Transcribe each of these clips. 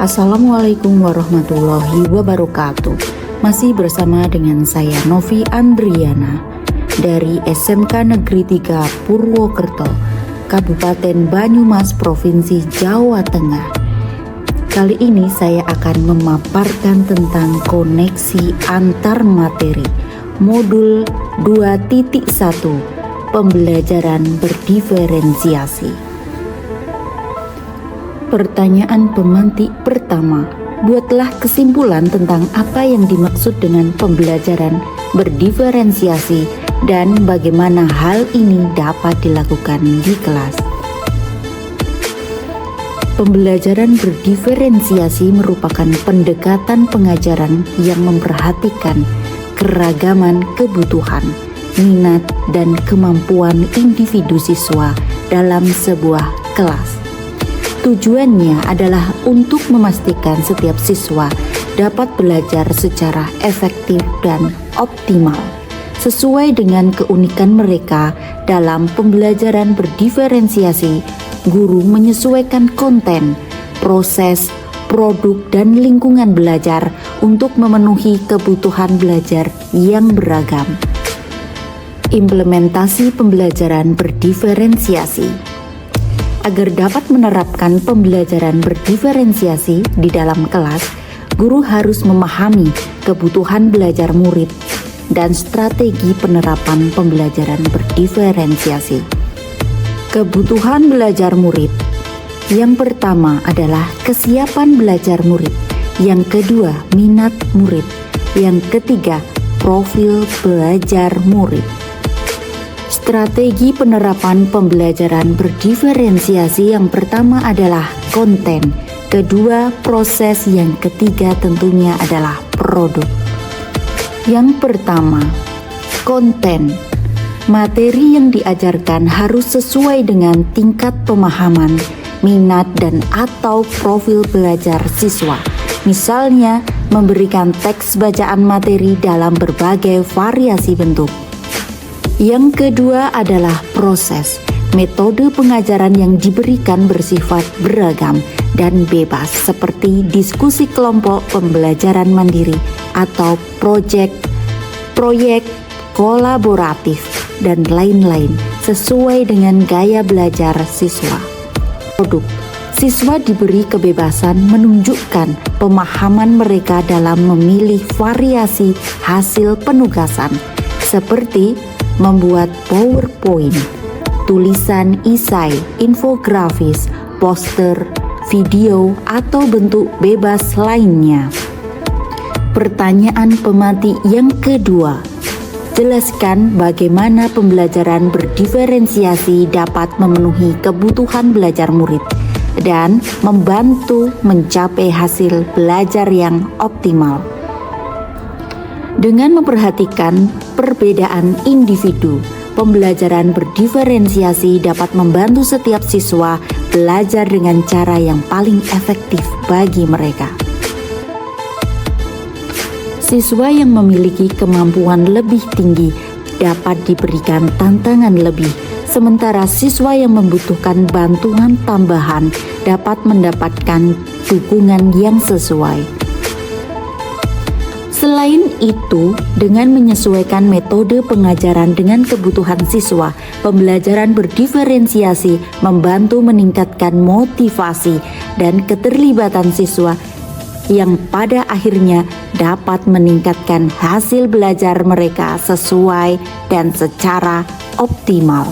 Assalamualaikum warahmatullahi wabarakatuh. Masih bersama dengan saya Novi Andriana dari SMK Negeri 3 Purwokerto, Kabupaten Banyumas, Provinsi Jawa Tengah. Kali ini saya akan memaparkan tentang koneksi antar materi modul 2.1 pembelajaran berdiferensiasi. Pertanyaan pemantik pertama, buatlah kesimpulan tentang apa yang dimaksud dengan pembelajaran berdiferensiasi dan bagaimana hal ini dapat dilakukan di kelas. Pembelajaran berdiferensiasi merupakan pendekatan pengajaran yang memperhatikan keragaman kebutuhan, minat, dan kemampuan individu siswa dalam sebuah kelas. Tujuannya adalah untuk memastikan setiap siswa dapat belajar secara efektif dan optimal sesuai dengan keunikan mereka. Dalam pembelajaran berdiferensiasi, guru menyesuaikan konten, proses, produk, dan lingkungan belajar untuk memenuhi kebutuhan belajar yang beragam. Implementasi pembelajaran berdiferensiasi. Agar dapat menerapkan pembelajaran berdiferensiasi di dalam kelas, guru harus memahami kebutuhan belajar murid dan strategi penerapan pembelajaran berdiferensiasi. Kebutuhan belajar murid. Yang pertama adalah kesiapan belajar murid. Yang kedua, minat murid. Yang ketiga, profil belajar murid. Strategi penerapan pembelajaran berdiferensiasi yang pertama adalah konten, kedua proses, yang ketiga tentunya adalah produk. Yang pertama, konten. Materi yang diajarkan harus sesuai dengan tingkat pemahaman, minat, dan atau profil belajar siswa. Misalnya, memberikan teks bacaan materi dalam berbagai variasi bentuk. Yang kedua adalah proses. Metode pengajaran yang diberikan bersifat beragam dan bebas seperti diskusi kelompok, pembelajaran mandiri, atau proyek kolaboratif, dan lain-lain sesuai dengan gaya belajar siswa. Produk. Siswa diberi kebebasan menunjukkan pemahaman mereka dalam memilih variasi hasil penugasan seperti membuat PowerPoint, tulisan esai, infografis, poster, video, atau bentuk bebas lainnya. Pertanyaan pemantik yang kedua, jelaskan bagaimana pembelajaran berdiferensiasi dapat memenuhi kebutuhan belajar murid dan membantu mencapai hasil belajar yang optimal. Dengan memperhatikan perbedaan individu, pembelajaran berdiferensiasi dapat membantu setiap siswa belajar dengan cara yang paling efektif bagi mereka. Siswa yang memiliki kemampuan lebih tinggi dapat diberikan tantangan lebih, sementara siswa yang membutuhkan bantuan tambahan dapat mendapatkan dukungan yang sesuai. Selain itu, dengan menyesuaikan metode pengajaran dengan kebutuhan siswa, pembelajaran berdiferensiasi membantu meningkatkan motivasi dan keterlibatan siswa yang pada akhirnya dapat meningkatkan hasil belajar mereka sesuai dan secara optimal.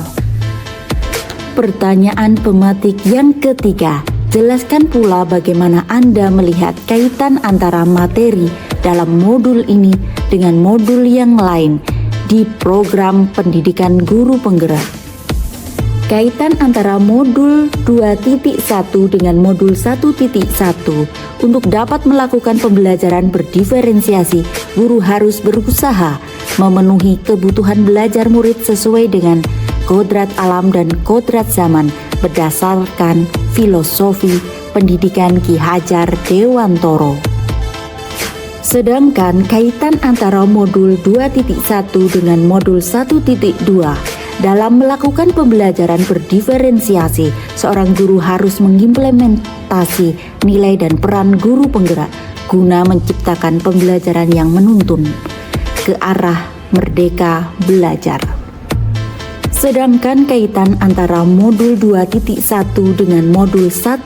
Pertanyaan pemantik yang ketiga, jelaskan pula bagaimana Anda melihat kaitan antara materi dalam modul ini dengan modul yang lain di program pendidikan guru penggerak. Kaitan antara modul 2.1 dengan modul 1.1. Untuk dapat melakukan pembelajaran berdiferensiasi, guru harus berusaha memenuhi kebutuhan belajar murid sesuai dengan kodrat alam dan kodrat zaman berdasarkan filosofi pendidikan Ki Hajar Dewantoro. Sedangkan kaitan antara modul 2.1 dengan modul 1.2 Dalam melakukan pembelajaran berdiferensiasi, seorang guru harus mengimplementasi nilai dan peran guru penggerak guna menciptakan pembelajaran yang menuntun ke arah merdeka belajar. Sedangkan kaitan antara modul 2.1 dengan modul 1.3,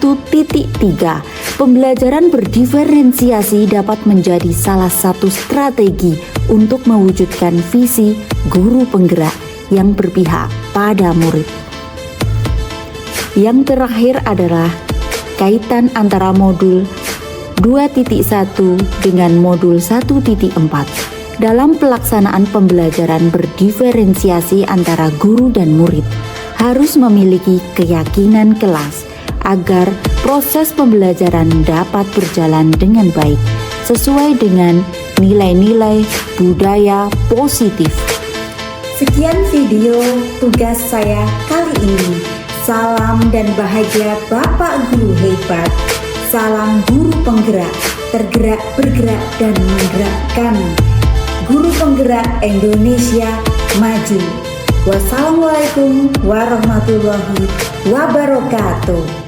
pembelajaran berdiferensiasi dapat menjadi salah satu strategi untuk mewujudkan visi guru penggerak yang berpihak pada murid. Yang terakhir adalah kaitan antara modul 2.1 dengan modul 1.4. Dalam pelaksanaan pembelajaran berdiferensiasi antara guru dan murid, harus memiliki keyakinan kelas agar proses pembelajaran dapat berjalan dengan baik, sesuai dengan nilai-nilai budaya positif. Sekian video tugas saya kali ini. Salam dan bahagia Bapak Guru hebat. Salam guru penggerak, tergerak, bergerak, dan menggerakkan. Guru penggerak Indonesia maju. Wassalamualaikum warahmatullahi wabarakatuh.